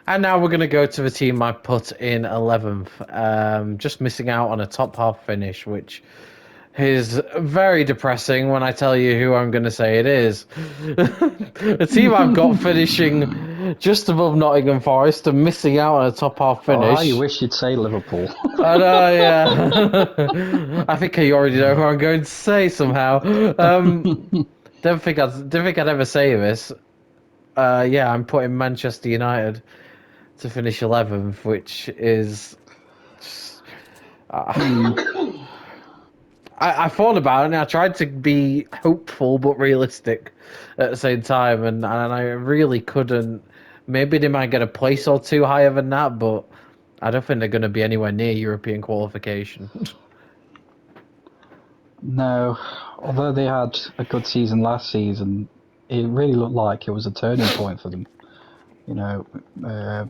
And now we're going to go to the team I put in 11th. Just missing out on a top half finish, which is very depressing when I tell you who I'm going to say it is. The team I've got finishing just above Nottingham Forest and missing out on a top half Oh, how you finish. wish you'd say Liverpool. I know, yeah. I think you already know who I'm going to say somehow. Didn't think I'd ever say this. Yeah, I'm putting Manchester United to finish 11th, which is. Hmm. I thought about it and I tried to be hopeful but realistic at the same time, and I really couldn't. Maybe they might get a place or two higher than that, but I don't think they're going to be anywhere near European qualification. No, although they had a good season last season, it really looked like it was a turning point for them. You know, uh,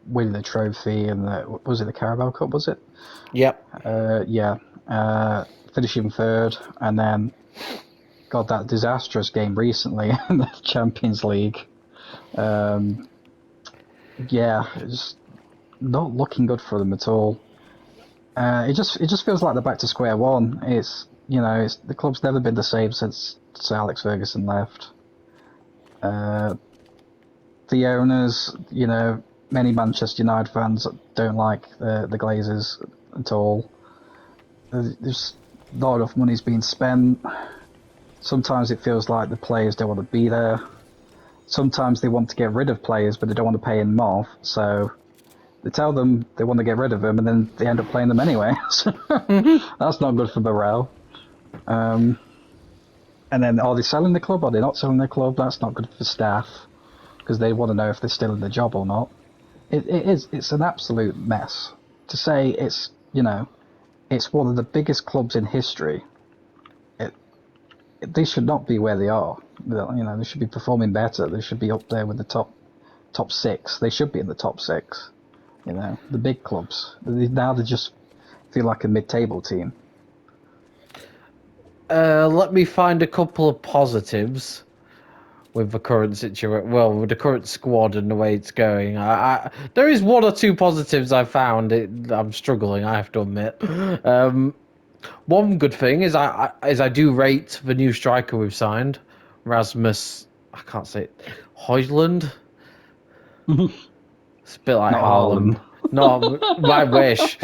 winning the trophy and was it the Carabao Cup? Was it? Yep. Yeah, uh, finishing third, and then got that disastrous game recently in the Champions League. Um, yeah, it's not looking good for them at all. It just feels like they're back to square one. It's the club's never been the same since Sir Alex Ferguson left. Uh, the owners, many Manchester United fans don't like the Glazers at all. There's not enough money's being spent. Sometimes it feels like the players don't want to be there. Sometimes they want to get rid of players, but they don't want to pay them off. So they tell them they want to get rid of them, and then they end up playing them anyway. So that's not good for morale. Um, and then are they selling the club? Are they not selling the club? That's not good for staff because they want to know if they're still in the job or not. It is. It's an absolute mess. To say it's one of the biggest clubs in history. It, they should not be where they are. They should be performing better. They should be up there with the top six. They should be in the top six. The big clubs. Now they just feel like a mid-table team. Let me find a couple of positives with the current situation. Well, with the current squad and the way it's going. There is one or two positives I found. I'm struggling, I have to admit. Um, One good thing is I do rate the new striker we've signed, Rasmus. I can't say it. Højlund. It's a bit like Not Haaland. Haaland. No, my wish.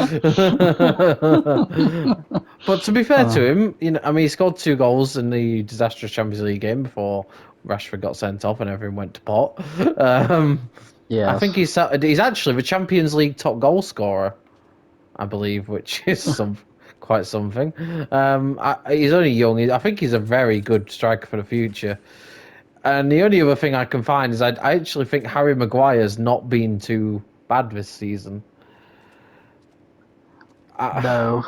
But to be fair to Uh, him, I mean, he scored 2 goals in the disastrous Champions League game before Rashford got sent off and everyone went to pot. Um, I think yes. he's actually the Champions League top goal scorer, I believe, which is quite something. He's only young. I think he's a very good striker for the future. And the only other thing I can find is I actually think Harry Maguire's not been too bad this season. No.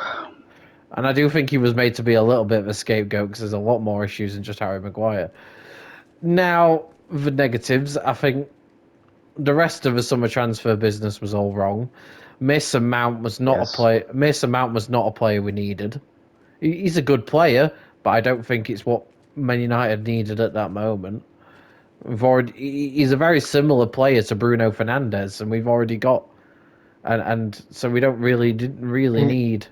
And I do think he was made to be a little bit of a scapegoat because there's a lot more issues than just Harry Maguire. Now, the negatives, I think the rest of the summer transfer business was all wrong. Mason Mount was not a Yes. player. Mason Mount was not a player we needed. He's a good player, but I don't think it's what Man United needed at that moment. He's a very similar player to Bruno Fernandes, and we've already got, and so we didn't really It need.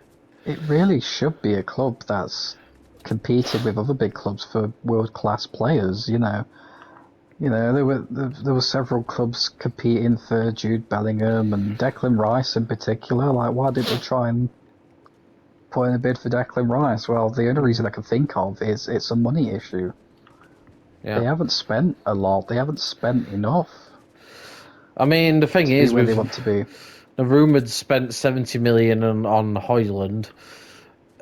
it really should be a club that's competing with other big clubs for world class players. There were several clubs competing for Jude Bellingham and Declan Rice in particular. Like, why did they try and put in a bid for Declan Rice? Well, the only reason I can think of is it's a money issue. They Yeah, haven't spent a lot. They haven't spent enough I mean the thing to be is, where they we've want to be. the rumored spent 70 million on Hoyland.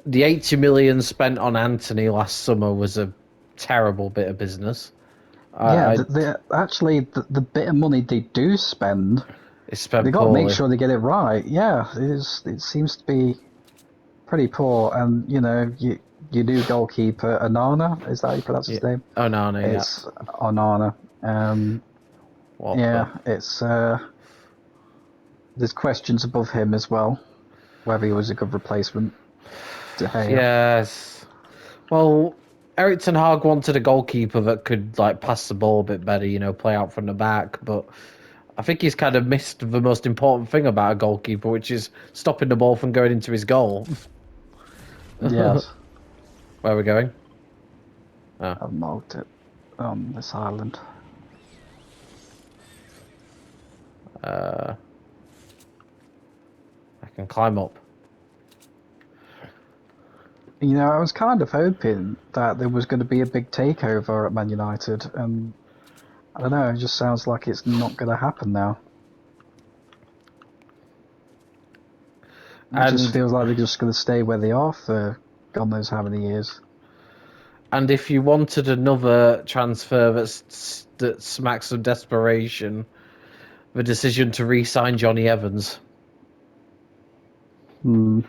The 80 million spent on Anthony last summer was a terrible bit of business. Yeah, I actually the bit of money they do spend, It's they spent got to make poorly. sure they get it right. Yeah, it is. It seems to be pretty poor. And your new goalkeeper Onana, is that how you pronounce Yeah. his name? Oh no, no, yeah. It's Onana. What the? Yeah, it's there's questions above him as well, whether he was a good replacement to Gea. Yes. Well, Eric Ten Hag wanted a goalkeeper that could like pass the ball a bit better, play out from the back. But I think he's kind of missed the most important thing about a goalkeeper, which is stopping the ball from going into his goal. Yes, Where are we going? I've marked it on this island. I can climb up. You know, I was kind of hoping that there was going to be a big takeover at Man United, and I don't know, it just sounds like it's not going to happen now. It just And feels like they're just going to stay where they are for God knows how many years. and if you wanted another transfer that smacks of desperation, the decision to re-sign Johnny Evans. Hmm.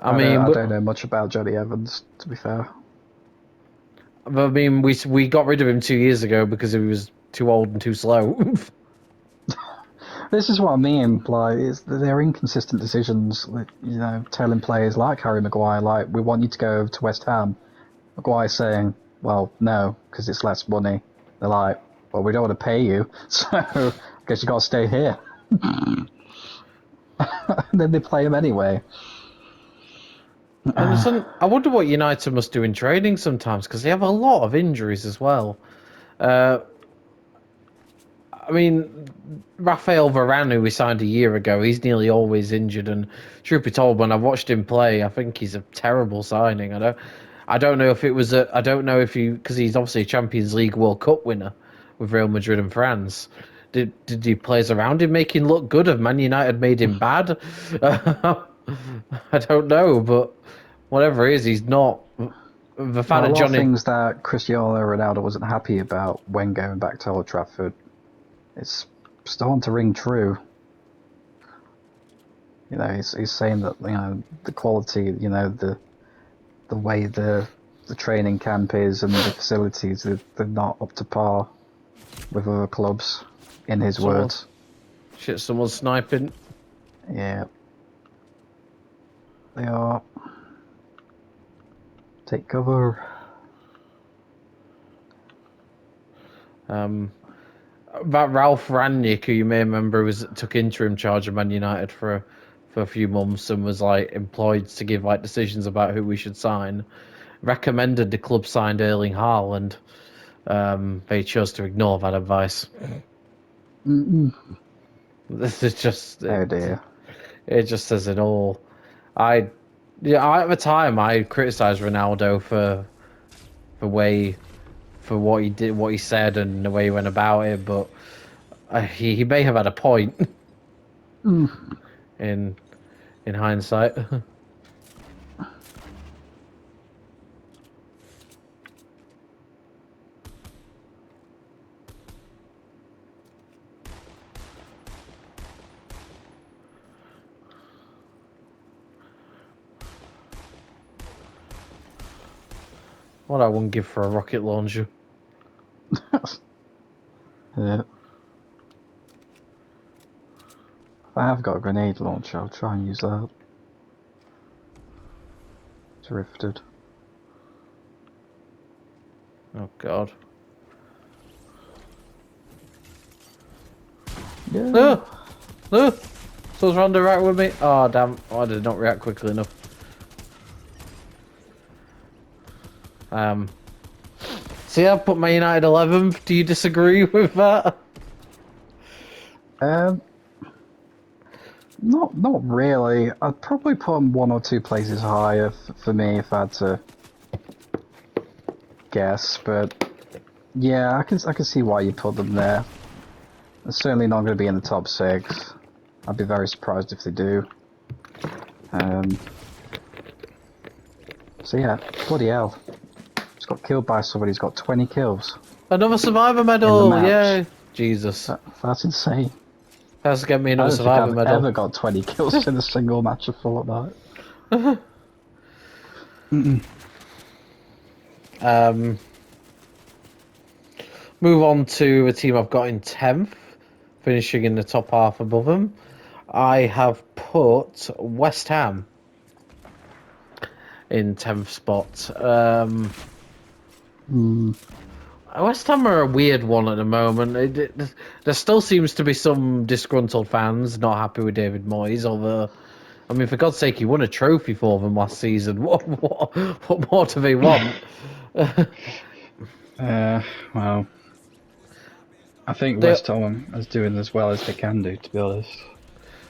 I mean, I don't know much about Johnny Evans, to be fair. we got rid of him 2 years ago because he was too old and too slow. This is what I mean. Like, they're inconsistent decisions. You know, telling players like Harry Maguire, like, we want you to go over to West Ham. Maguire saying, well, no, because it's less money. They're like, well, we don't want to pay you, so I guess you got to stay here. And then they play him anyway. And I wonder what United must do in training sometimes because they have a lot of injuries as well. I mean, Rafael Varane, who we signed a year ago, he's nearly always injured. And truth be told, when I watched him play, I think he's a terrible signing. I don't know if it was I don't know if because he's obviously a Champions League World Cup winner with Real Madrid and France. Did the players around him make him look good? Have Man United made him bad? I don't know, but whatever it is, he's not. The fact Well, a that lot of Johnny, things that Cristiano Ronaldo wasn't happy about when going back to Old Trafford, it's starting to ring true. You know, he's saying that, you know, the quality, you know, the way the training camp is and the facilities, they're not up to par with other clubs, in his words. someone's sniping. Yeah, they are. Take cover. About Ralph Rangnick, who you may remember took interim charge of Man United for a few months and was like employed to give like decisions about who we should sign. Recommended the club signed Erling Haaland. They chose to ignore that advice. Mm-mm. This is just Oh dear. it just says it all. At the time I criticized Ronaldo for way for what he did, what he said, and the way he went about it, but he may have had a point Mm. in hindsight. What I wouldn't give for a rocket launcher. Yeah. If I have got a grenade launcher, I'll try and use that. Drifted. Oh god. Yeah. No! No! Someone's round the right with me. Oh damn. Oh, I did not react quickly enough. See, I put my United 11th. Do you disagree with that? Not really. I'd probably put them one or two places higher for me if I had to guess, but yeah, I can see why you put them there. They're certainly not going to be in the top 6. I'd be very surprised if they do. So yeah, bloody hell. Just got killed by somebody who's got 20 kills. Another survivor medal! match. Yay! Jesus. That's insane. Has to get me I another don't think survivor I've medal. ever got 20 kills in a single match of Fortnite. Move on to a team I've got in 10th, finishing in the top half above them. I have put West Ham in 10th spot. West Ham are a weird one at the moment. There still seems to be some disgruntled fans not happy with David Moyes. Although, I mean, for God's sake, he won a trophy for them last season. What more do they want? Well, I think they West Ham is doing as well as they can do, to be honest.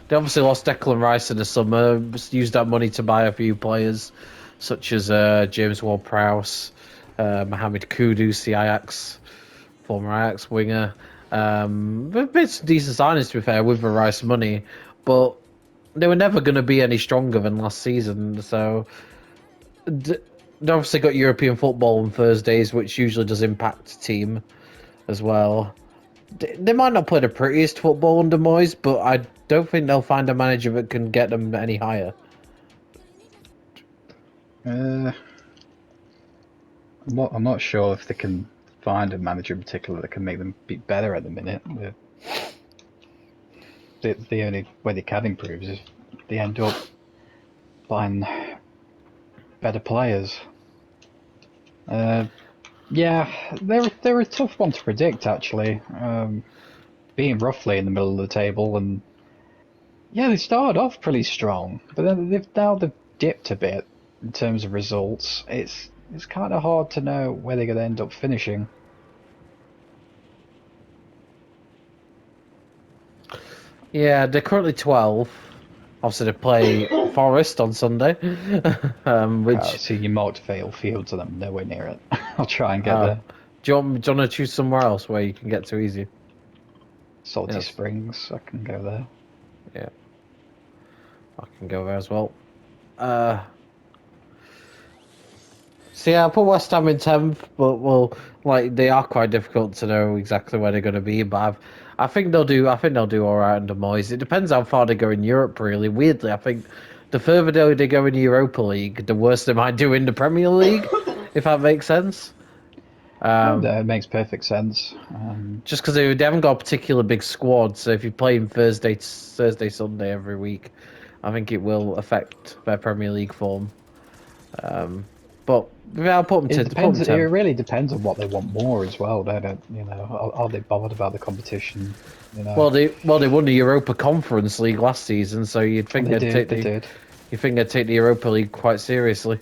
they obviously lost Declan Rice in the summer. Used that money to buy a few players, such as James Ward-Prowse, Mohamed Kudus, the Ajax former Ajax winger. They've made some decent signings, to be fair, with the Rice money, but they were never going to be any stronger than last season. So they obviously got European football on Thursdays, which usually does impact the team as well. They might not play the prettiest football under Moyes, but I don't think they'll find a manager that can get them any higher. Uh, I'm not sure if they can find a manager in particular that can make them be better at the minute. The only way they can improve is if they end up buying better players. Yeah, they're a tough one to predict actually. Being roughly in the middle of the table, and yeah, they started off pretty strong, but then they've dipped a bit in terms of results. It's kind of hard to know where they're going to end up finishing. Yeah, they're currently 12. Obviously, they play Forest on Sunday, which See, you marked Vale Fields, and I'm nowhere near it. I'll try and get uh, there. do you want to choose somewhere else where you can get to easy? Salty Yes. Springs, I can go there. Yeah, I can go there as well. So yeah, I'll put West Ham in 10th, but well, like they are quite difficult to know exactly where they're going to be. But I think they'll do. I think they'll do all right under Moyes. It depends how far they go in Europe. Really, weirdly, I think the further they go in the Europa League, the worse they might do in the Premier League, if that makes sense. That makes perfect sense. Just because they haven't got a particular big squad, so if you're playing Thursday, Sunday every week, I think it will affect their Premier League form. But yeah, I'll put them It to put depends. them It 10th. really depends on what they want more as well. Don't it? You know, are they bothered about the competition? You know, They won the Europa Conference League last season, so you'd think they they'd did. take They did. the Europa League quite seriously.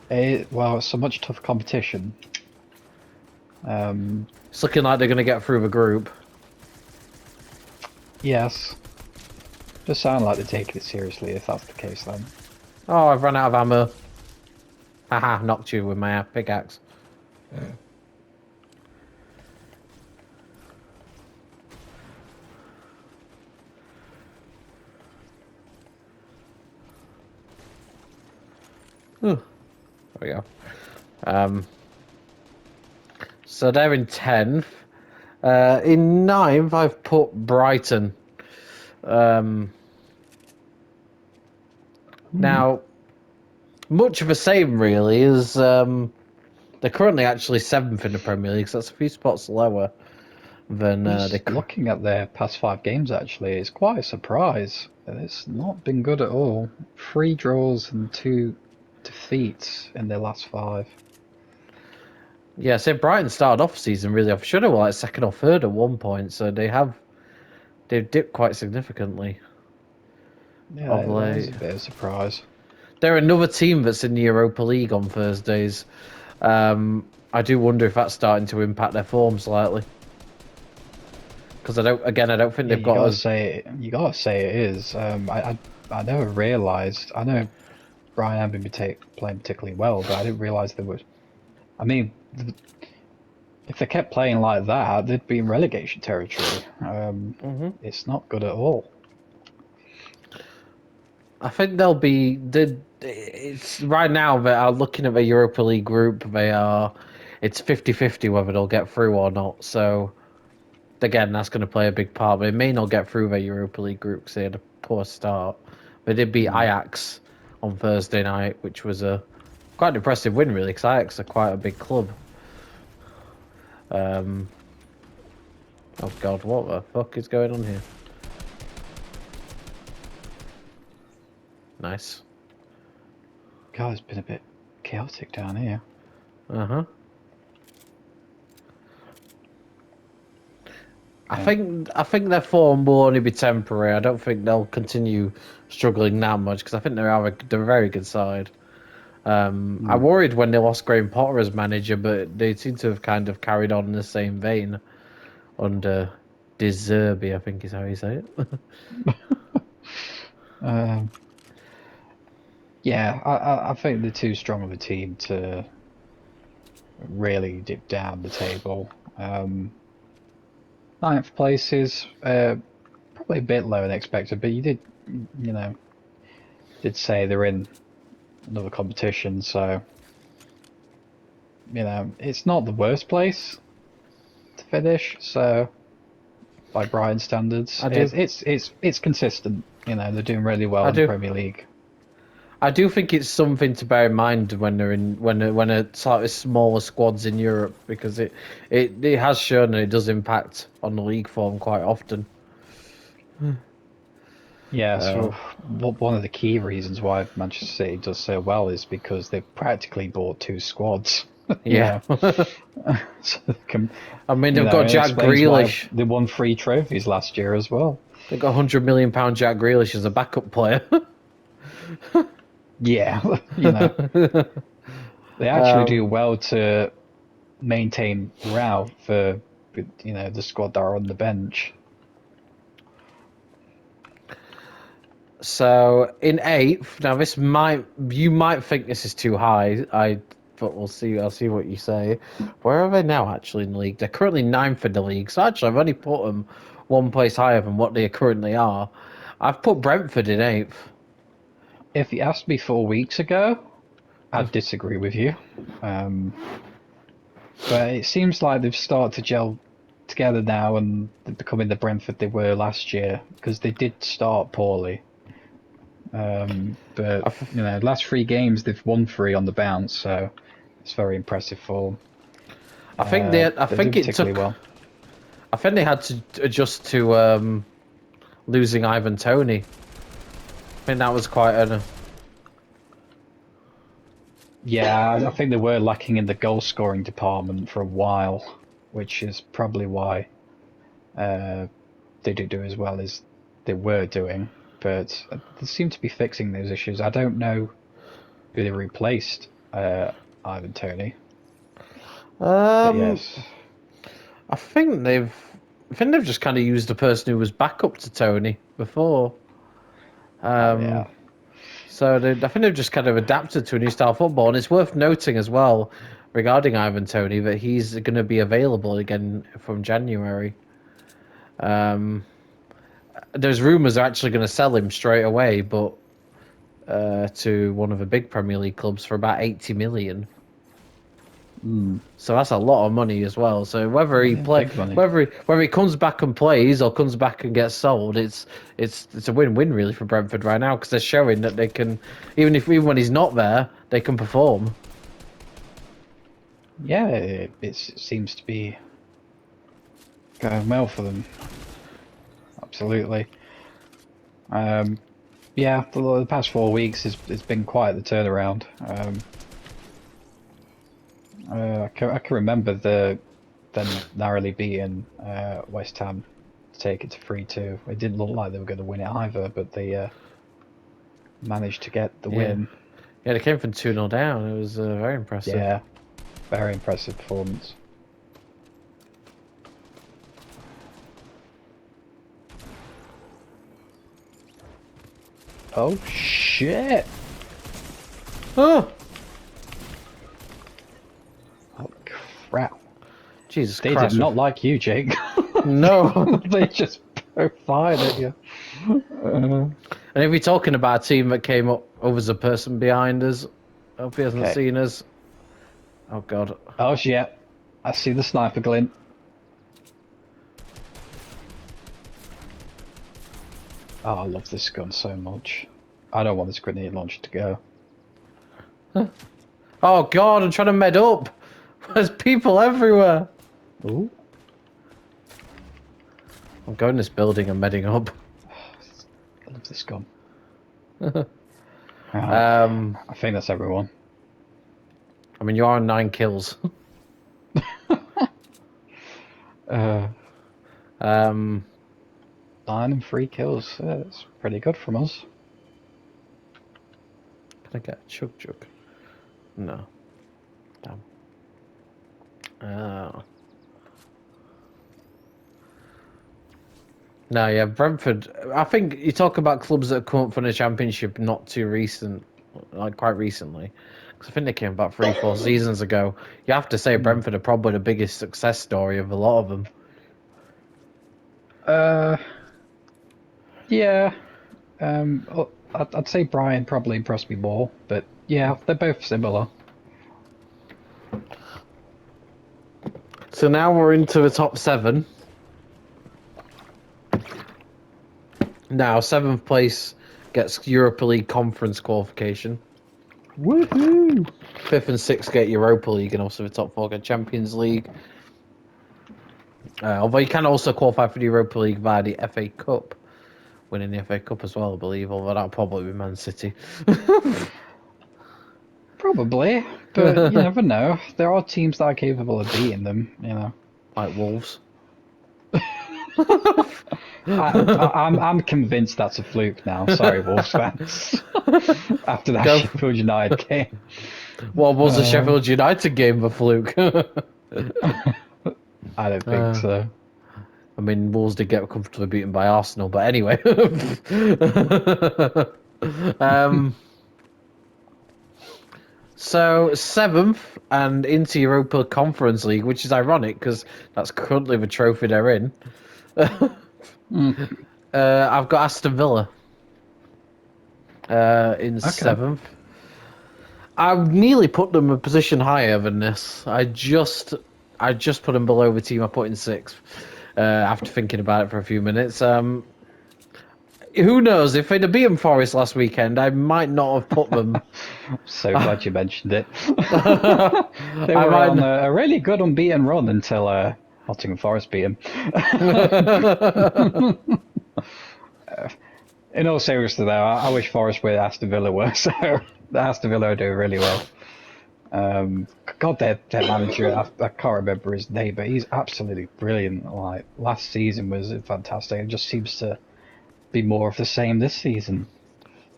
Well, it's so much tough competition. It's looking like they're going to get through the group. Yes, does sound like they're taking it seriously. If that's the case, then. Oh, I've run out of ammo. Haha, knocked you with my pickaxe. There we go. So they're in 10th. In 9th, I've put Brighton. Now, much of the same, really, is they're currently actually 7th in the Premier League, so that's a few spots lower than they. Just looking at their past 5 games, actually, it's quite a surprise. It's not been good at all. 3 draws and 2 defeats in their last 5. Yeah, so Brighton started off season really off. Should have were like second or third at one point, so they've dipped quite significantly Yeah, of that is late. a bit of a surprise. They're another team that's in the Europa League on Thursdays. I do wonder if that's starting to impact their form slightly. Because I don't think Yeah, they've got as you gotta say it is. I never realised. I know Brian hadn't been playing particularly well, but I didn't realise they were. I mean, if they kept playing like that, they'd be in relegation territory. It's not good at all. I think they'll be. It's right now they are looking at the Europa League group. It's 50-50 whether they'll get through or not. So again, that's going to play a big part. They may not get through the Europa League group because they had a poor start. They did beat Ajax on Thursday night, which was a quite an impressive win, really, because Ajax are quite a big club. Oh God, what the fuck is going on here? Nice. God, it's been a bit chaotic down here. Uh-huh. I think their form will only be temporary. I don't think they'll continue struggling that much because I think they're a very good side. I worried when they lost Graham Potter as manager, but they seem to have kind of carried on in the same vein under De Zerbi, I think is how you say it. Um, yeah, I think they're too strong of a team to really dip down the table. Ninth place is probably a bit lower than expected, but you know, did say they're in another competition, so it's not the worst place to finish. So by Brighton standards, I do, it's consistent. They're doing really well I in the do, Premier League. I do think it's something to bear in mind when they're in when a slightly smaller squads in Europe because it has shown that it does impact on the league form quite often. Yeah, Uh, so one of the key reasons why Manchester City does so well is because they've practically bought two squads. you yeah, know, so they can, I mean they've got it Jack explains why Grealish. they won 3 trophies last year as well. They got £100 million Jack Grealish as a backup player. Yeah, they actually do um, well to maintain morale for the squad that are on the bench. so in eighth, now you might think this is too high. But we'll see. I'll see what you say. Where are they now actually in the league? They're currently ninth in the league. So actually, I've only put them one place higher than what they currently are. I've put Brentford in eighth. If you asked me 4 weeks ago, I'd disagree with you. Um, but it seems like they've started to gel together now and they're becoming the Brentford they were last year because they did start poorly. But last 3 games they've won 3 on the bounce, so it's very impressive for them. I think they. I They do think it particularly took. well. I think they had to adjust to losing Ivan Tony. I think that was quite an. Yeah, I think they were lacking in the goal scoring department for a while, which is probably why they didn't do as well as they were doing. But they seem to be fixing those issues. I don't know who they replaced Ivan Tony, but Um, yes, I think they've. I think they've just kind of used the person who was backup to Tony before. oh yeah, So I think they've just kind of adapted to a new style of football, and it's worth noting as well regarding Ivan Tony that he's going to be available again from January. Um, there's rumours they're actually going to sell him straight away, but to one of the big Premier League clubs for about 80 million. So that's a lot of money as well. So whether he big money. whether he comes back and plays or comes back and gets sold, it's a win-win really for Brentford right now because they're showing that they can even when he's not there, they can perform. Yeah, it seems to be going well for them. Absolutely. Yeah, the past 4 weeks has been quite the turnaround. I can remember them narrowly beating West Ham to take it to 3-2. It didn't look like they were going to win it either, but they managed to get the Yeah, win. yeah, they came from 2-0 down. It was very impressive. Yeah, very impressive performance. Oh shit! Oh, Oh crap! Jesus They Christ! did not like you, Jake. No. They just fired at you. And if we're talking about a team that came up as a person behind us, I hope he hasn't Okay. seen us. Oh God. Oh shit! I see the sniper glint. Oh, I love this gun so much. I don't want this grenade launcher to go. Oh God, I'm trying to med up. There's people everywhere. Ooh. I'm going in this building and medding up. I love this gun. Um, I think that's everyone. I mean, you are on 9 kills. Uh, Um, 9 and 3 kills. It's pretty good from us. can I get a chug chug? No. Damn. No, yeah, Brentford. I think you talk about clubs that have come up from the Championship not too recent, like quite recently. Because I think they came about 3, 4 seasons ago. You have to say Brentford are probably the biggest success story of a lot of them. Yeah. I'd say Brian probably impressed me more, but yeah, they're both similar. So now we're into the top 7. Now, 7th place gets Europa League conference qualification. Woohoo! 5th and 6th get Europa League, and also the top 4 get Champions League. Although you can also qualify for the Europa League via the FA Cup, winning the FA Cup as well, I believe. Although that'll probably be Man City. Probably, but you never know. There are teams that are capable of beating them, you know. Like Wolves. I'm convinced that's a fluke now. Sorry, Wolves fans. After that Go. Sheffield United game. What was the Sheffield United game a fluke? I don't think so. I mean, Wolves did get comfortably beaten by Arsenal, but anyway. So 7th and into Europa Conference League, which is ironic because that's currently the trophy they're in. I've got Aston Villa in 7th. I've nearly put them a position higher than this. I just put them below the team I put in 6th after thinking about it for a few minutes. Who knows? If they'd have beaten Forest last weekend, I might not have put them. So glad you mentioned it. They were on a really good unbeaten run until Nottingham Forest beat them. In all seriousness, though, I wish Forest were Aston Villa were. So Aston Villa are doing really well. God, their manager, I can't remember his name, but he's absolutely brilliant. Like last season was fantastic. It just seems to be more of the same this season.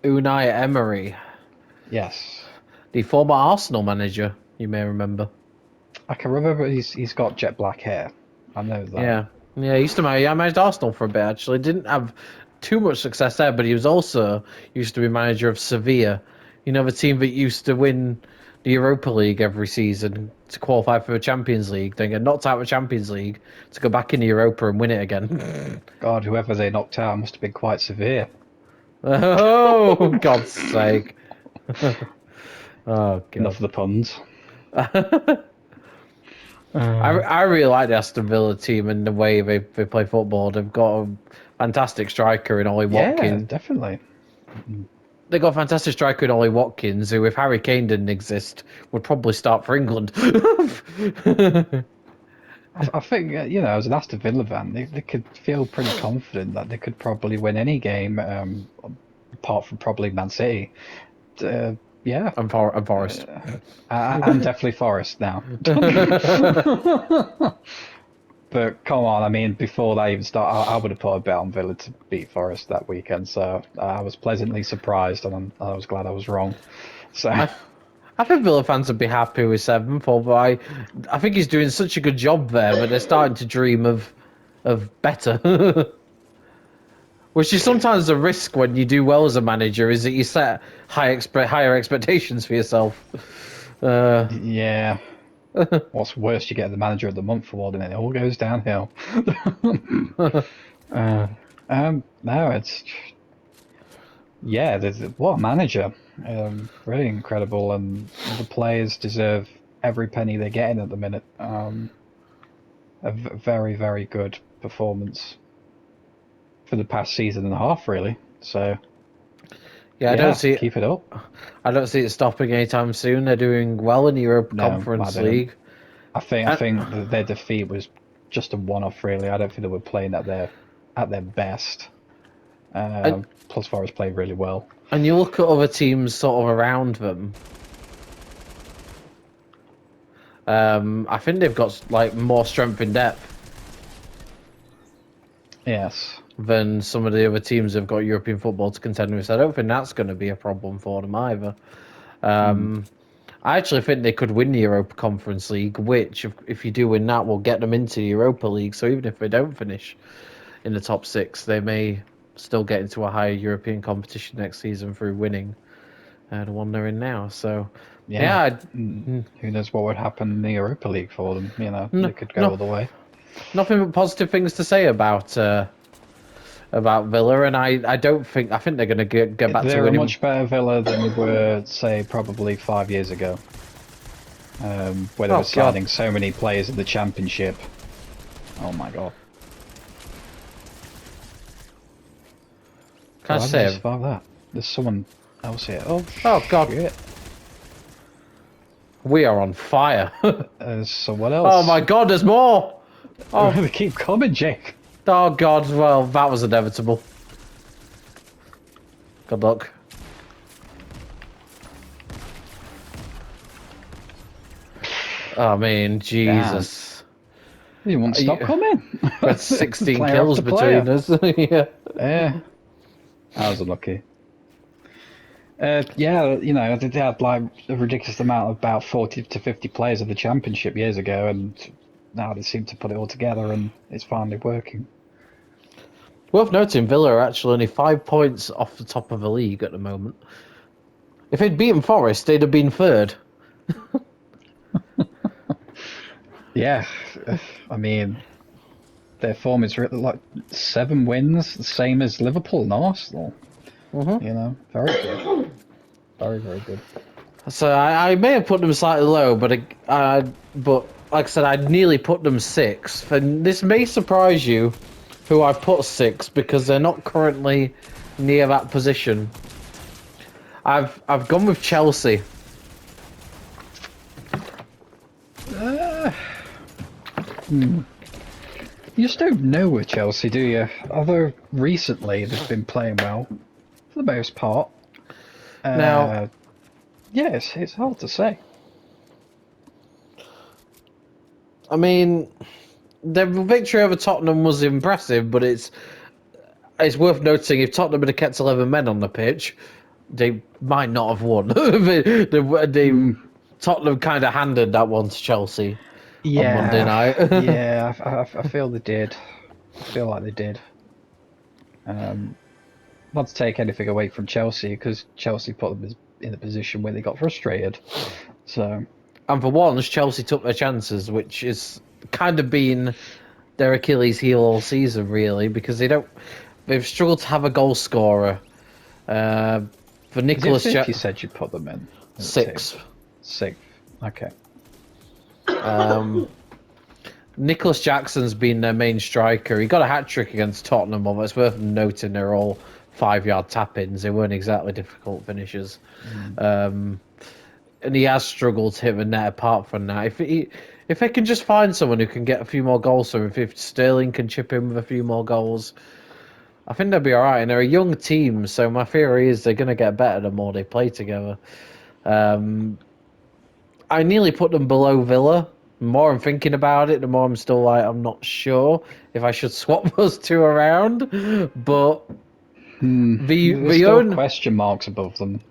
Unai Emery. Yes. The former Arsenal manager, you may remember. I can remember he's got jet black hair. I know that. Yeah. Yeah, he used to manage Arsenal for a bit, actually. Didn't have too much success there, but he was also used to be manager of Sevilla. You know, the team that used to win the Europa League every season to qualify for the Champions League, then get knocked out of the Champions League to go back into Europa and win it again. God, whoever they knocked out must have been quite severe. Oh, God's sake. Oh, God. Enough of the puns. I really like the Aston Villa team and the way they play football. They've got a fantastic striker in Ollie Watkins. Yeah, definitely. They got a fantastic striker in Ollie Watkins, who, if Harry Kane didn't exist, would probably start for England. I think, you know, as an Aston Villa fan, they could feel pretty confident that they could probably win any game, apart from probably Man City. Yeah. And Forest. And definitely Forest now. But come on, I mean, before that even started, I would have put a bet on Villa to beat Forest that weekend. So I was pleasantly surprised, and I was glad I was wrong. So I think Villa fans would be happy with 7th, although I think he's doing such a good job there, but they're starting to dream of better. Which is sometimes a risk when you do well as a manager, is that you set higher expectations for yourself. Yeah. What's worse, you get the manager of the month award and it all goes downhill. No, it's what a manager. Really incredible, and the players deserve every penny they're getting at the minute. A very, very good performance for the past season and a half, really. So I don't see keep it up. I don't see it stopping anytime soon. They're doing well in the Europa Conference League. I think that their defeat was just a one-off, really. I don't think they were playing at their best. Plus, Forest played really well. And you look at other teams sort of around them. I think they've got like more strength in depth. Yes. than some of the other teams have got European football to contend with. So I don't think that's going to be a problem for them either. I actually think they could win the Europa Conference League, which, if you do win that, will get them into the Europa League. So even if they don't finish in the top six, they may still get into a higher European competition next season through winning the one they're in now. So, Yeah. yeah, Who knows what would happen in the Europa League for them? You know, no, they could go no, all the way. nothing but positive things to say about Villa, and I don't think I think they're going to get back to They're a winning. much better Villa than they were, say, probably 5 years ago. Where they Oh were God, signing so many players in the Championship. Oh my God. can I How did they say? survive that? There's someone else here. Oh God, Shit. we are on fire. There's someone Oh else. my God, there's more. Oh, They keep coming, Jake. oh God. Well, that was inevitable. Good luck. I mean, Jesus. You won't stop coming. Got 16 Player kills after player. between us. Yeah. Yeah. I was unlucky. Yeah, you know, they had like a ridiculous amount of about 40 to 50 players of the Championship years ago, and now they seem to put it all together, and it's finally working. Worth noting, Villa are actually only 5 points off the top of the league at the moment. If they'd beaten Forest, they'd have been third. Yeah, I mean, their form is really like 7 wins, the same as Liverpool and Arsenal. You know, very good. Very, very good. So I may have put them slightly low, but like I said, I'd nearly put them sixth. And this may surprise you, who I've put sixth, because they're not currently near that position. I've gone with Chelsea. You just don't know with Chelsea, do you? Although recently they've been playing well, for the most part. Now, Yes, it's hard to say. I mean, the victory over Tottenham was impressive, but it's worth noting if Tottenham had kept 11 men on the pitch, they might not have won. Tottenham kind of handed that one to Chelsea on Monday night. Yeah, I feel they did. I feel like they did. Not to take anything away from Chelsea, because Chelsea put them in a position where they got frustrated. So, And for once, Chelsea took their chances, which is kind of been their Achilles heel all season, really, because they've struggled to have a goal scorer. For is it Nicholas fifth you said you put them in? sixth. Sixth. Okay. Nicholas Jackson's been their main striker. He got a hat trick against Tottenham, although it's worth noting they're all 5-yard tap-ins. They weren't exactly difficult finishes. And he has struggled to hit the net apart from that. If they can just find someone who can get a few more goals from him, if Sterling can chip in with a few more goals, I think they'll be all right. And they're a young team, so my theory is they're going to get better the more they play together. I nearly put them below Villa. The more I'm thinking about it, the more I'm still like, I'm not sure if I should swap those two around. But There's still question marks above them.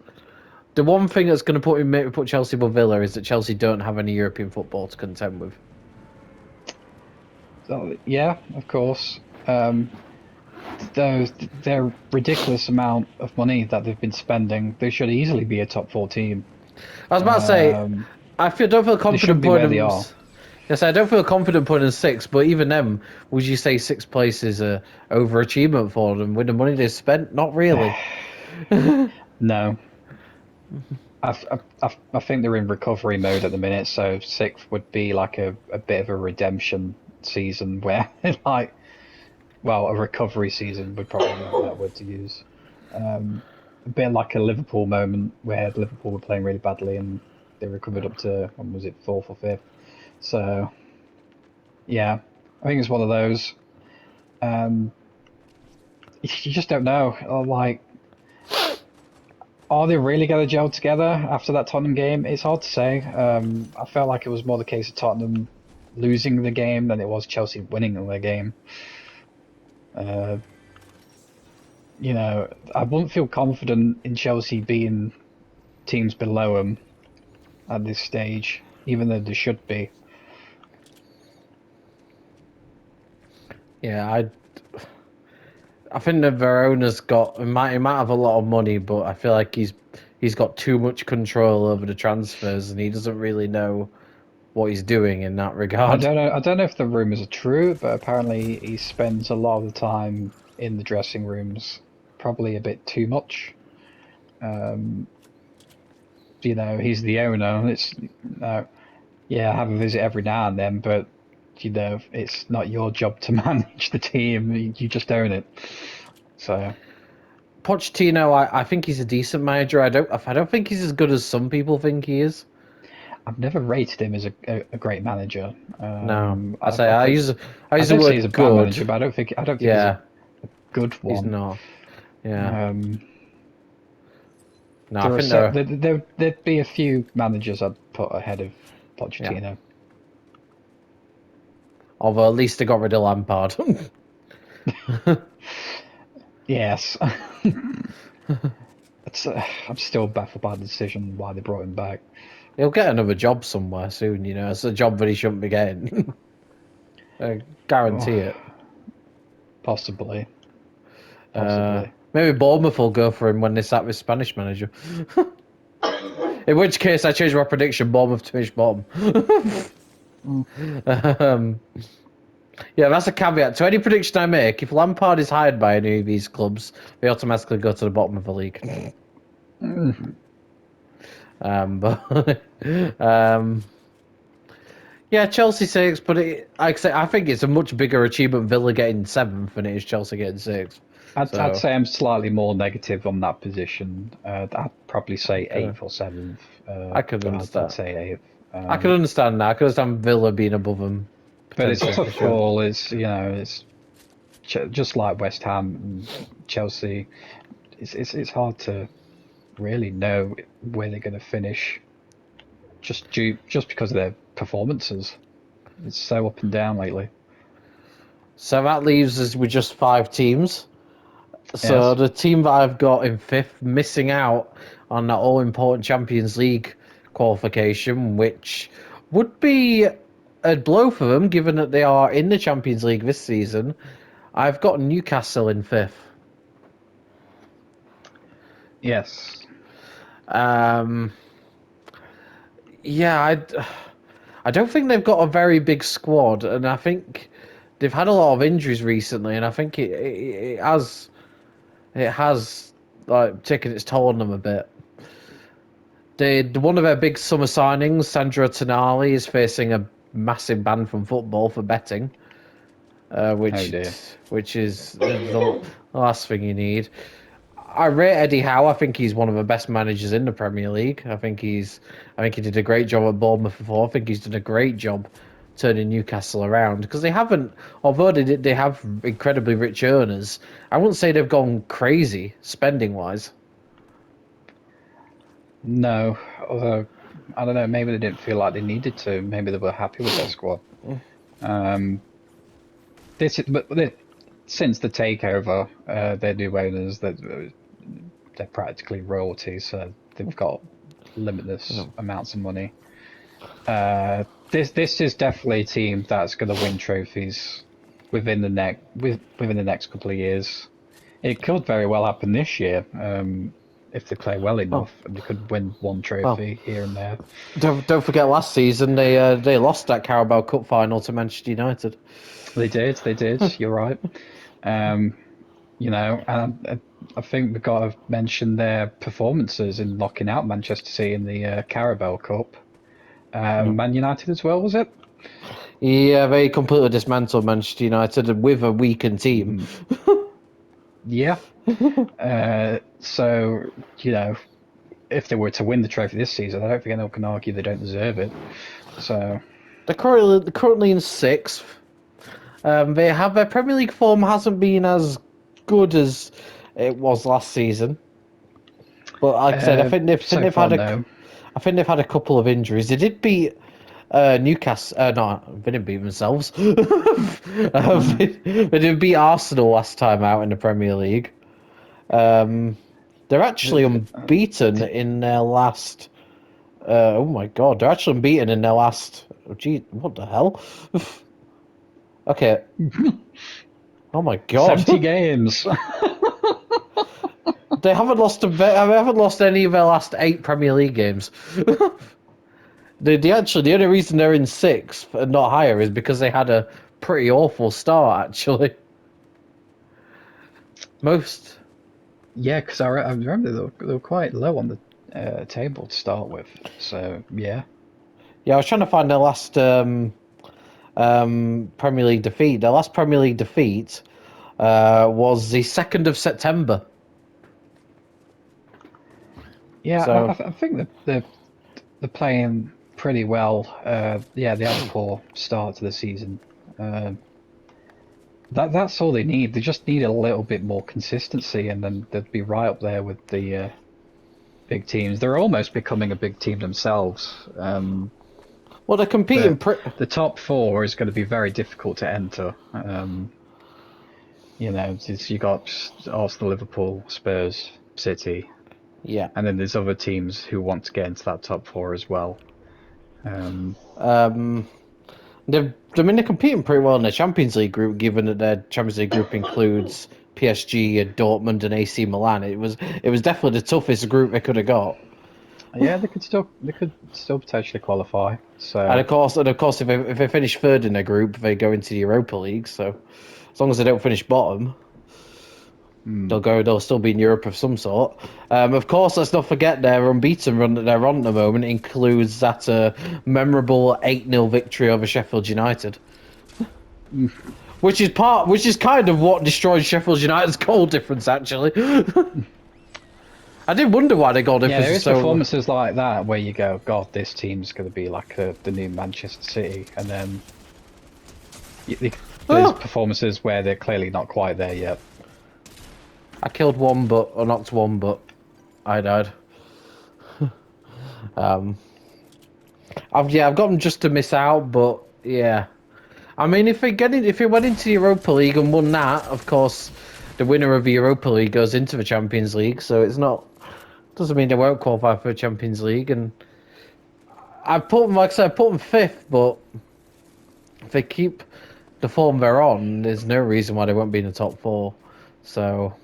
the one thing that's going to make me put Chelsea above Villa is that Chelsea don't have any European football to contend with. So, yeah, of course. Their ridiculous amount of money that they've been spending, they should easily be a top 4 team. I was about to say, don't feel confident be where putting they them. are. Yes, I don't feel confident putting them sixth, but even them, would you say sixth place is a overachievement for them with the money they spent? Not really. No. I think they're in recovery mode at the minute, so sixth would be like a bit of a redemption season where, like, well, a recovery season would probably be that word to use. A bit like a Liverpool moment where Liverpool were playing really badly and they recovered up to, when was it, fourth or fifth? So, yeah, I think it's one of those. You just don't know. Like, are they really going to gel together after that Tottenham game? It's hard to say. I felt like it was more the case of Tottenham losing the game than it was Chelsea winning the game. Uh, I wouldn't feel confident in Chelsea being teams below them at this stage, even though they should be. Yeah, I think that Verona's got he might have a lot of money, but I feel like he's got too much control over the transfers, and he doesn't really know what he's doing in that I regard. don't know. I don't know if the rumors are true, but apparently he spends a lot of the time in the dressing rooms, probably a bit too much. Um, he's the owner. And yeah, have a visit every now and then, but it's not your job to manage the team. You just own it. So Pochettino, I think he's a decent manager. I don't think he's as good as some people think he is. I've never rated him as a great manager. No, I I, say I I think use I I use the don't say he's a word bad good. manager, but I don't think he's a Yeah, good he's one. not. Yeah, Um, no, I there are think there. there'd be a few managers I'd put ahead of Yeah, Pochettino. although at least they got rid of Lampard. Yes, I'm still baffled by the decision why they brought him back. He'll get another job somewhere soon. It's a job that he shouldn't be getting. I guarantee Oh, it. possibly, Uh, possibly. maybe Bournemouth will go for him when they sack this Spanish manager. In which case, I change my prediction: Bournemouth to finish bottom. Mm. um, yeah, that's a caveat to any prediction I make. If Lampard is hired by any of these clubs, they automatically go to the bottom of the league. Mm. But yeah, Chelsea six, but like I say, I think it's a much bigger achievement Villa getting seventh than it is Chelsea getting sixth. I'd So say I'm slightly more negative on that position. I'd probably say uh, eighth or seventh, I could but I'd understand. say eighth. I could understand that. I could understand Villa being above them But it's a potentially for tough sure. call. It's just like West Ham and Chelsea. It's hard to really know where they're going to finish just because of their performances. It's so up and down lately. So that leaves us with just five teams. So Yes. the team that I've got in fifth, missing out on that all-important Champions League qualification, which would be a blow for them, given that they are in the Champions League this season. I've got Newcastle in fifth. Yes. Um, yeah, I don't think they've got a very big squad, and I think they've had a lot of injuries recently, and I think it has like taken its toll on them a bit. One of their big summer signings, Sandro Tonali, is facing a massive ban from football for betting, Oh which dear. which is the last thing you need. I rate Eddie Howe. I think he's one of the best managers in the Premier League. I think he did a great job at Bournemouth before. I think he's done a great job turning Newcastle around because they haven't, although they have incredibly rich earners. I wouldn't say they've gone crazy spending wise. No, although I don't know. Maybe they didn't feel like they needed to. Maybe they were happy with their squad. Um, since the takeover, their new owners, they're practically royalty, so they've got limitless amounts of money. This is definitely a team that's going to win trophies within the next couple of years. It could very well happen this year, if they play well Well, enough, and they could win one well, trophy here and there. don't forget last season they lost that Carabao Cup final to Manchester United. They did, they did. You're right. Um, and I think we've got to mention their performances in knocking out Manchester City in the Carabao Cup. Man United as well, was it? Yeah, they completely dismantled Manchester United with a weakened team. Yeah. So, if they were to win the trophy this season, I don't think anyone can argue they don't deserve it. So, They're currently in sixth. They have their Premier League form hasn't been as good as it was last season. But like I said, so far, no. I think they've had a couple of injuries. They did beat Newcastle, no, they didn't beat themselves. They didn't beat Arsenal last time out in the Premier League. They're actually unbeaten in their last. Oh my god, they're actually unbeaten in their last. Oh, gee, what the hell? Okay. Oh my god. 70 games. They haven't lost they haven't lost any of their last 8 Premier League games. They actually, the only reason they're in 6th and not higher is because they had a pretty awful start. Actually, most. Yeah, because I remember they were quite low on the table to start with. So yeah. Yeah, I was trying to find their last Premier League defeat. Their last Premier League defeat was the 2nd of September. Yeah, So- I think that they're playing pretty well. Yeah, they had a poor start to the season. That's all they need. They just need a little bit more consistency, and then they'd be right up there with the big teams. They're almost becoming a big team themselves. Well, they're competing. The top 4 is going to be very difficult to enter. You know, you got Arsenal, Liverpool, Spurs, City, Yeah. and then there's other teams who want to get into that top 4 as well. They're competing pretty well in the Champions League group, given that their Champions League group includes PSG and Dortmund and AC Milan. It was definitely the toughest group they could have got. Yeah, they could still potentially qualify. So And of course, if they finish 3rd in their group, they go into the Europa League. So as long as they don't finish bottom, they'll still be in Europe of some sort. Of course, let's not forget their unbeaten run that they're on at the moment includes that memorable 8-0 victory over Sheffield United. Which is kind of what destroyed Sheffield United's goal difference, actually. I did wonder why their goal difference yeah, there is is so. performances like that where you go, God, this team's going to be like the new Manchester City, and then there's performances where they're clearly not quite there yet. I killed one, or knocked one, but I died. I've got them just to miss out, but yeah. I mean, if we went into the Europa League and won that, of course, the winner of the Europa League goes into the Champions League. So it's not doesn't mean they won't qualify for the Champions League. And I put them, like I said, I put them 5th, but if they keep the form they're on, there's no reason why they won't be in the top 4. So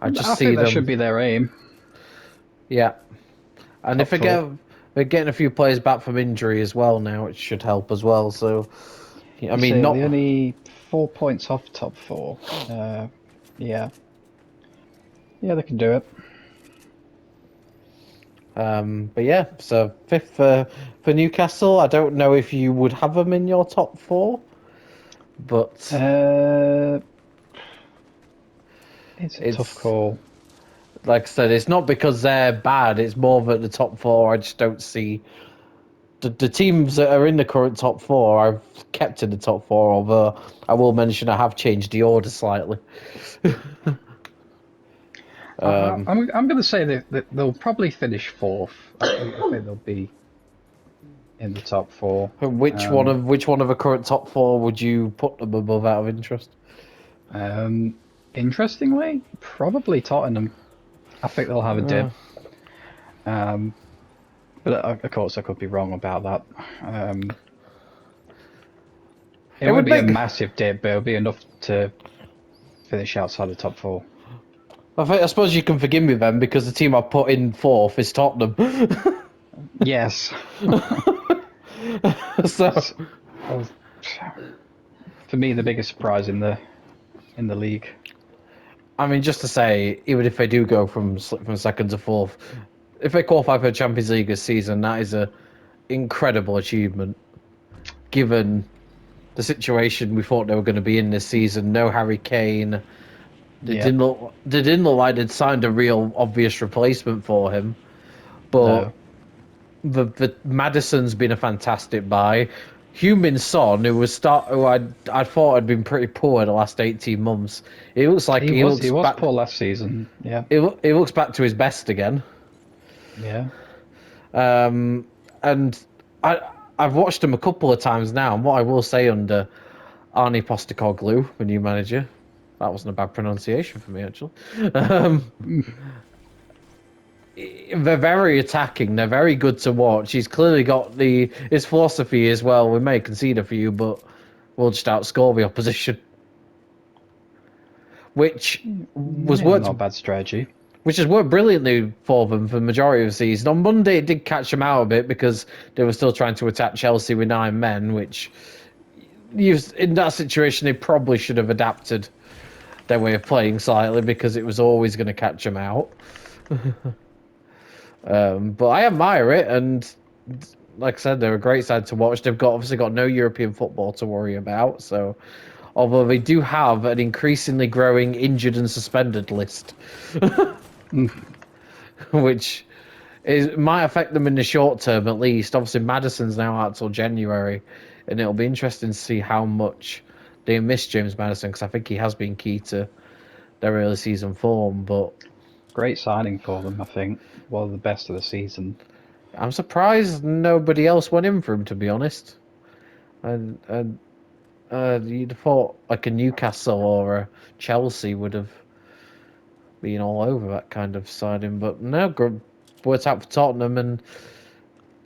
I think see that them. should be their aim. Yeah, and Top if they're getting a few players back from injury as well now, it should help as well. So, I mean, So not they're only 4 points off top 4. Yeah, they can do it. but yeah. So 5th for Newcastle. I don't know if you would have them in your top 4, but It's a tough call. like I said, it's not because they're bad. It's more that the top 4, I just don't see. The teams that are in the current top 4, I've kept in the top 4. Although I will mention I have changed the order slightly. I'm going to say that they'll probably finish 4th. I think they'll be in the top 4. Which one of the current top 4 would you put them above out of interest? Interestingly, probably Tottenham. I think they'll have a dip. But of course, I could be wrong about that. It would be a massive dip, but it would be enough to finish outside the top 4. I suppose you can forgive me then, because the team I put in 4th is Tottenham. Yes. So for me, the biggest surprise in the league. I mean, just to say, even if they do go from 2nd to 4th, if they qualify for the Champions League this season, that is a incredible achievement, given the situation we thought they were going to be in this season. No Harry Kane. They didn't look like they'd signed a real obvious replacement for him. But the Maddison's been a fantastic buy. Heung-min Son, who I thought had been pretty poor the last 18 months. It looks like he was poor last season. Yeah. It looks back to his best again. Yeah. And I've watched them a couple of times now, and what I will say under Arnie Postecoglou, the new manager, that wasn't a bad pronunciation for me actually. Um, they're very attacking. They're very good to watch. He's clearly got his philosophy as well. We may concede a few, but we'll just outscore the opposition, which was Yeah, worked, not a bad strategy. which has worked brilliantly for them for the majority of the season. On Monday, it did catch them out a bit because they were still trying to attack Chelsea with 9 men, which in that situation they probably should have adapted their way of playing slightly because it was always going to catch them out. But I admire it, and like I said, they're a great side to watch. They've obviously got no European football to worry about, so although they do have an increasingly growing injured and suspended list, which might affect them in the short term at least. Obviously, Madison's now out till January, and it'll be interesting to see how much they miss James Madison because I think he has been key to their early season form. But Great signing for them, I think. One of the best of the season. I'm surprised nobody else went in for him, to be honest. And you'd have thought like a Newcastle or a Chelsea would have been all over that kind of signing, but no, worked out for Tottenham, and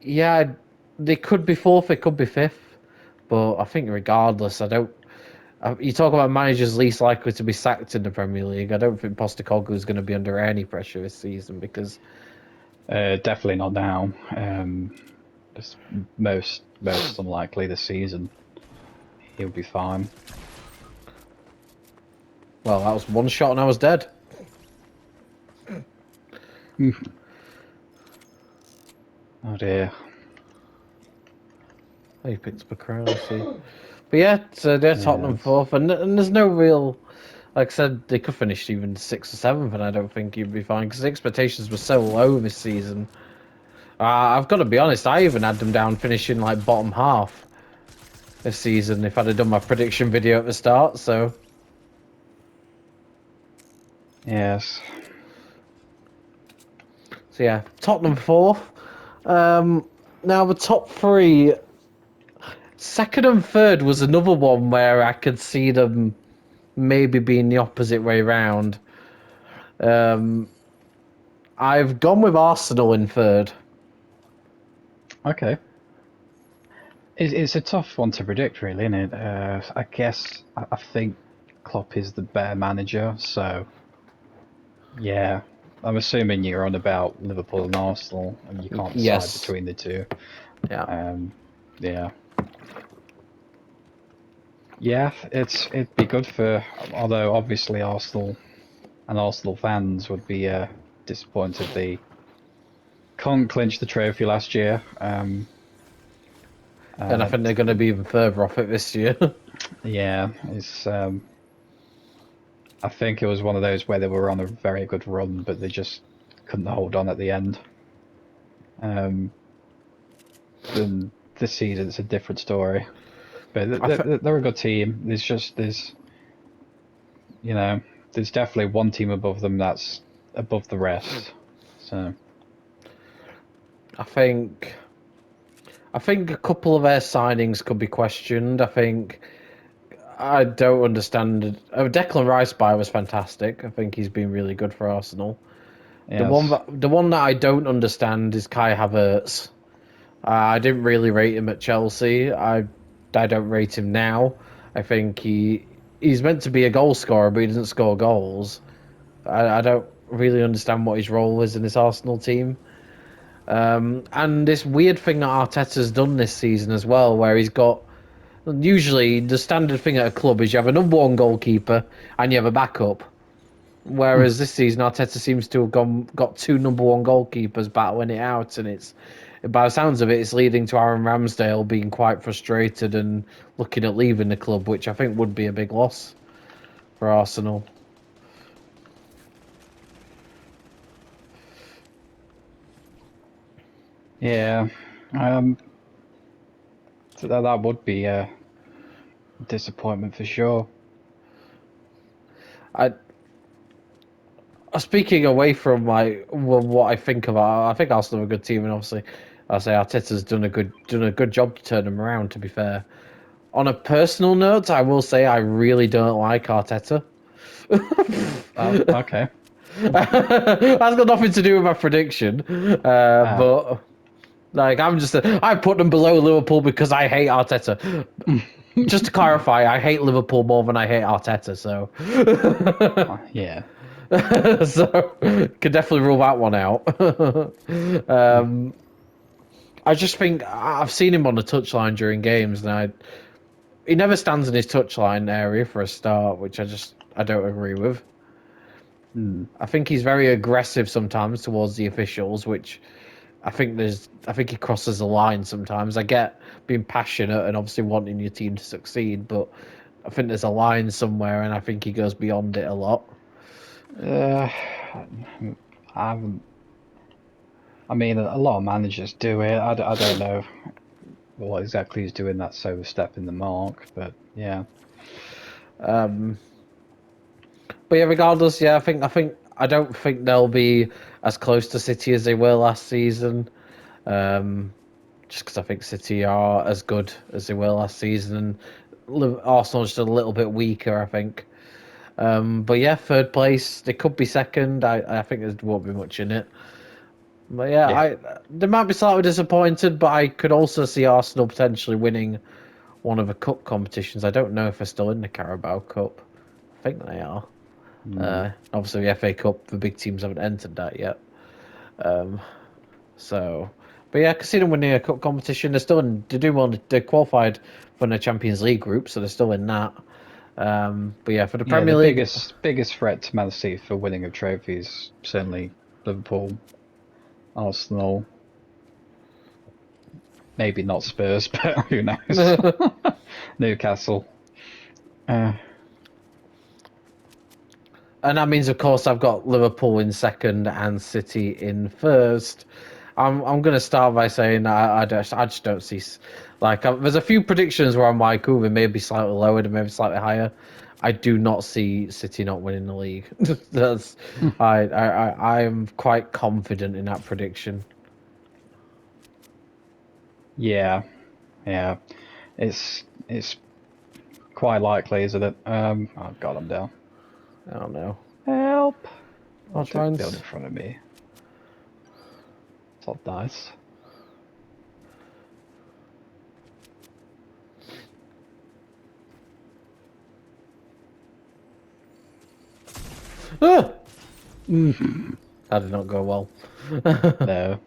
yeah, they could be fourth, they could be fifth, but I think regardless, I don't. You talk about managers least likely to be sacked in the Premier League. I don't think Postecoglou is going to be under any pressure this season because Definitely not now. It's most unlikely this season. He'll be fine. well, that was one shot and I was dead. Oh dear. Oh, you picked up a crown, I see. But yeah, so they're Tottenham Yes. fourth, and there's no real. Like I said, they could finish even sixth or seventh, and I don't think you'd be fine because the expectations were so low this season. I've got to be honest, I even had them down finishing like bottom half this season if I'd have done my prediction video at the start. So Yes. yeah, Tottenham fourth. Now the top three, second and third was another one where I could see them maybe being the opposite way round. I've gone with Arsenal in third. Okay. It's a tough one to predict, really, isn't it? I guess I think Klopp is the better manager, so yeah. I'm assuming you're on about Liverpool and Arsenal, and you can't decide Yes. between the two. Yeah. Yeah. Yeah, it'd be good for. Although obviously Arsenal fans would be disappointed they couldn't clinch the trophy last year. And I think they're going to be even further off it this year. Yeah, it's. I think it was one of those where they were on a very good run, but they just couldn't hold on at the end. Then this season it's a different story, but they're a good team. There's definitely one team above them that's above the rest. So I think a couple of their signings could be questioned. I don't understand. Declan Rice buy was fantastic. I think he's been really good for Arsenal. yes, The one that I don't understand is Kai Havertz. I didn't really rate him at Chelsea. I don't rate him now. I think he's meant to be a goal scorer, but he doesn't score goals. I don't really understand what his role is in this Arsenal team. And this weird thing that Arteta's done this season as well, where he's got usually the standard thing at a club is you have a number one goalkeeper and you have a backup. Whereas this season Arteta seems to have got two number one goalkeepers battling it out, and it's by the sounds of it, it's leading to Aaron Ramsdale being quite frustrated and looking at leaving the club, which I think would be a big loss for Arsenal. yeah. So that would be a disappointment for sure. I Speaking away from what I think about, I think Arsenal are a good team, and obviously I say Arteta's done a good job to turn them around. To be fair, on a personal note, I will say I really don't like Arteta. Oh, okay. That's got nothing to do with my prediction, but like I put them below Liverpool because I hate Arteta. Just to clarify, I hate Liverpool more than I hate Arteta, so Yeah. so could definitely rule that one out. I just think I've seen him on the touchline during games, and he never stands in his touchline area for a start, which I don't agree with. I think he's very aggressive sometimes towards the officials, which I think he crosses the line sometimes. I get being passionate and obviously wanting your team to succeed, but I think there's a line somewhere, and I think he goes beyond it a lot. I haven't. I mean, a lot of managers do it. I don't know what exactly he's doing that's overstepping the mark, but yeah. But yeah, regardless, yeah, I don't think they'll be as close to City as they were last season. Just because I think City are as good as they were last season, and Arsenal's just a little bit weaker, I think. But yeah, third place. They could be second. I think there won't be much in it. But yeah, Yeah. they might be slightly disappointed, but I could also see Arsenal potentially winning one of the cup competitions. I don't know if they're still in the Carabao Cup. I think they are. Obviously, the FA Cup, the big teams haven't entered that yet. So, but yeah, I can see them winning a cup competition. They're still in. They're qualified for the Champions League group, so they're still in that. But yeah, for the Yeah, Premier the League, biggest threat to Man City for winning of trophies certainly Liverpool, Arsenal, maybe not Spurs, but who knows? Newcastle. and that means, of course, I've got Liverpool in second and City in first. I'm gonna start by saying I just don't see there's a few predictions where I'm like, ooh, they may be slightly lower, and maybe slightly higher. I do not see City not winning the league. That's I am quite confident in that prediction. Yeah, yeah. It's quite likely, isn't it? Oh God, I'm down. I don't know. Help! I'll What's try it and. build in front of me? Top dice. Ah! That did not go well. No.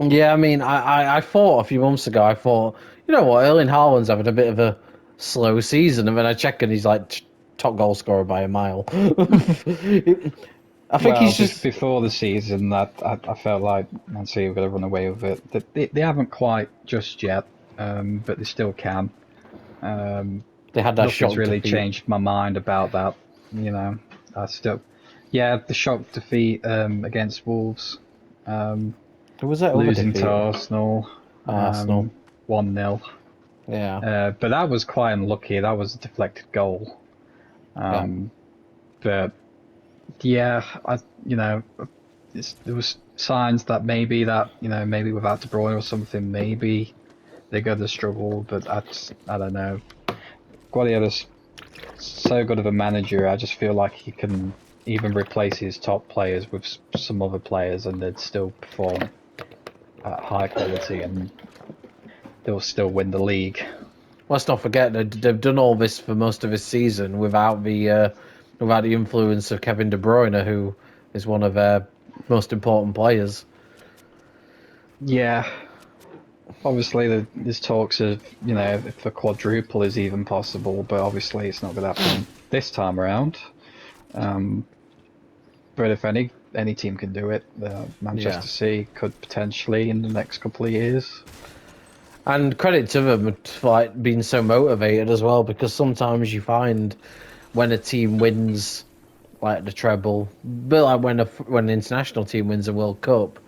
Yeah, I mean, I thought a few months ago, I thought, you know what, Erling Haaland's having a bit of a slow season, and then I check and he's like top goal scorer by a mile. I think Well, he's just before the season, I felt like Man City were going to run away with it. They haven't quite just yet, but they still can. they had that Nothing's shock really defeat. changed my mind about that. You know, I still, yeah, the shock defeat against Wolves, Who was that other losing to defeat? Arsenal, Arsenal. 1-0. Yeah, But that was quite unlucky. That was a deflected goal. yeah. But yeah, there was signs that maybe without De Bruyne or something, maybe they're going to struggle. But I don't know. Guardiola's so good of a manager. I just feel like he can even replace his top players with some other players, and they'd still perform at high quality, and they'll still win the league. Let's not forget that they've done all this for most of this season without the influence of Kevin De Bruyne, who is one of their most important players. Yeah, obviously there's talks of if the quadruple is even possible, but obviously it's not going to happen this time around. But if any team can do it, Yeah. Manchester City could potentially in the next couple of years. And credit to them for like being so motivated as well, because sometimes you find when a team wins like the treble, but like when an international team wins a World Cup,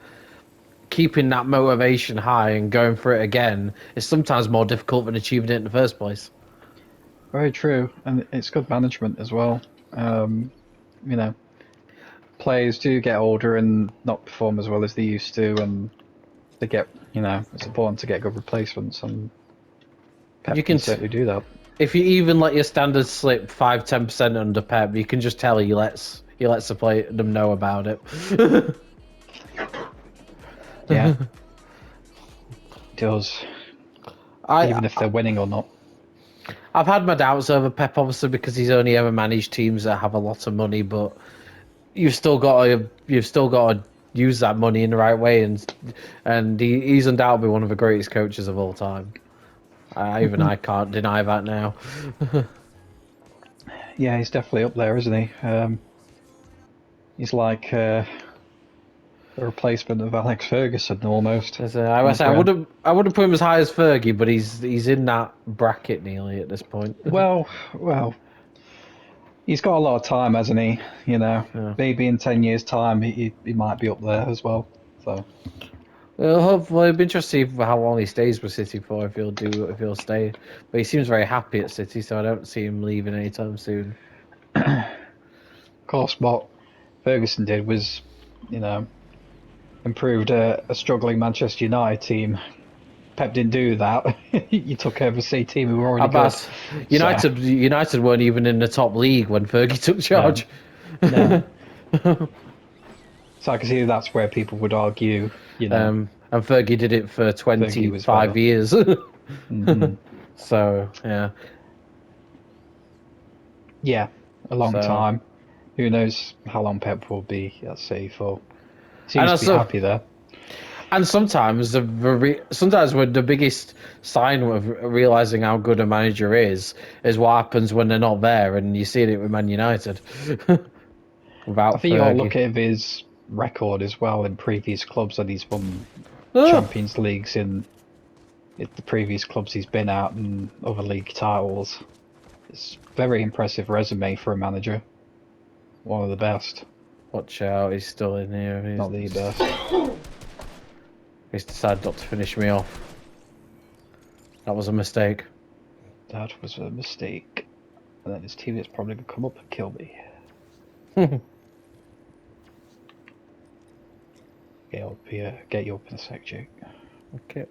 keeping that motivation high and going for it again is sometimes more difficult than achieving it in the first place. Very true, and it's good management as well. You know, players do get older and not perform as well as they used to, and they get, it's important to get good replacements, and Pep You can can certainly do that. if you even let your standards slip 5-10% under Pep, you can just tell he lets them know about it. Yeah, it does, even if they're winning or not. I've had my doubts over Pep, obviously, because he's only ever managed teams that have a lot of money, but you've still got to use that money in the right way, and he's undoubtedly one of the greatest coaches of all time. I can't deny that now. Yeah, he's definitely up there, isn't he? He's like a replacement of Alex Ferguson almost. I wouldn't put him as high as Fergie, but he's in that bracket nearly at this point. Well, he's got a lot of time, hasn't he? Yeah. Maybe in 10 years' time he might be up there as well. So Well, hopefully, it'll be interesting to see how long he stays with City for. If he'll stay, but he seems very happy at City, so I don't see him leaving anytime soon. of course, what Ferguson did was, improved a struggling Manchester United team. Pep didn't do that. You took over a C team who were already Abbas, good. United weren't even in the top league when Fergie took charge. No. So I can see that's where people would argue, And Fergie did it for Fergie was 25 better. years. Hmm. So yeah, Yeah, a long So- time. Who knows how long Pep will be at City for? And Seems to be also- happy there. and sometimes sometimes when the biggest sign of realizing how good a manager is what happens when they're not there, and you see it with Man United. Without I think you got to Fergie. look at his record as well in previous clubs that he's won Oh, Champions Leagues in the previous clubs he's been at and other league titles. It's a very impressive resume for a manager. One of the best, watch out, he's still in here. not the best. He's decided not to finish me off. That was a mistake. That was a mistake. And then his teammate's probably going to come up and kill me. Get you up in a sec, Jake. Okay.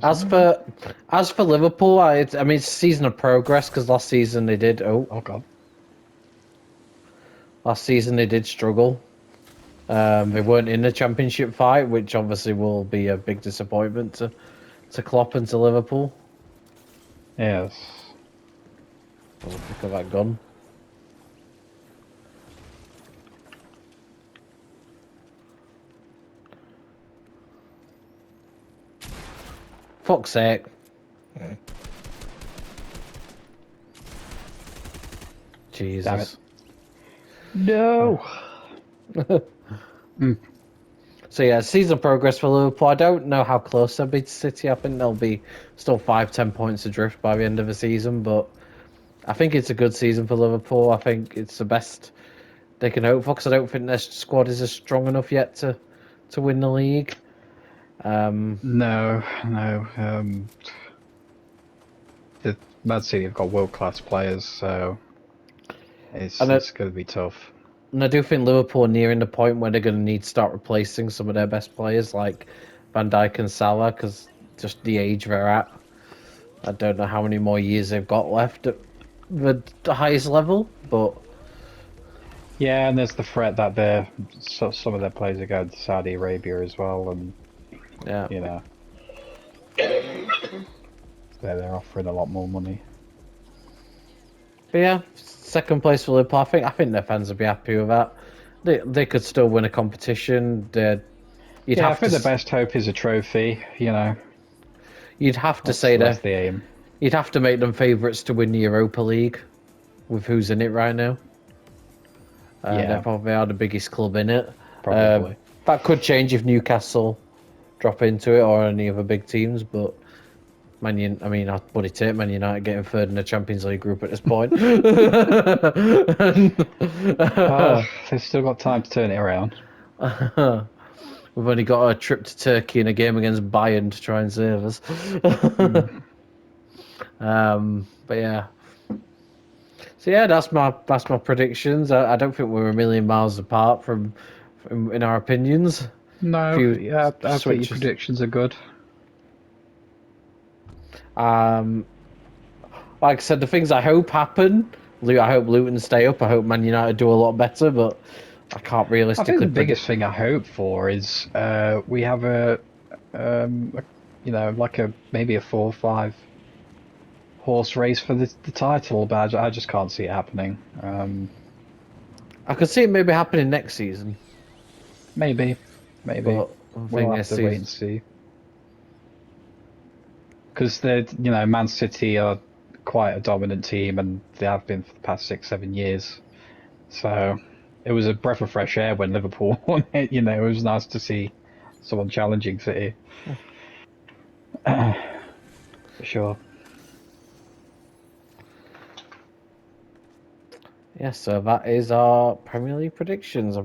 As for Liverpool, I mean, it's a season of progress, because last season they did. Oh god. Last season they did struggle. They weren't in the championship fight, which obviously will be a big disappointment to Klopp and to Liverpool. Yes. Oh, look at that gun. Fuck's sake. Jesus. Damn it. No. So yeah, season progress for Liverpool. I don't know how close they'll be to City. I think they'll be still 5-10 points adrift by the end of the season, but I think it's a good season for Liverpool. I think it's the best they can hope for, because I don't think their squad is strong enough yet to win the league. No. The Man City have got world-class players, so it's going to be tough. And I do think Liverpool are nearing the point where they're going to need to start replacing some of their best players, like Van Dijk and Salah, because just the age they're at. I don't know how many more years they've got left at the highest level, but Yeah, and there's the threat that some of their players are going to Saudi Arabia as well, and yeah. They're offering a lot more money. But yeah, second place for Liverpool. I think their fans would be happy with that. They could still win a competition. I think the best hope is a trophy. You'd have to That's say the that aim. you'd have to make them favourites to win the Europa League, with who's in it right now. They probably are the biggest club in it. Probably. That could change if Newcastle drop into it, or any other big teams, but I'd put it to Man United getting third in the Champions League group at this point. They've still got time to turn it around. We've only got a trip to Turkey and a game against Bayern to try and save us. But yeah. So yeah, that's my predictions. I don't think we're a million miles apart from in our opinions. No, Few yeah, I think your switches. predictions are good. Um, like I said, the things I hope happen. I hope Luton stay up. I hope Man United do a lot better, but I can't I think realistically the predict. biggest thing I hope for is we have like a maybe a 4 or 5 horse race for the title, but I just can't see it happening. I could see it maybe happening next season, Maybe, maybe but I we'll think have this to wait season. and see. Because Man City are quite a dominant team, and they have been for the past 6, 7 years. So it was a breath of fresh air when Liverpool won it. It was nice to see someone challenging City. For sure. Yeah, so that is our Premier League predictions.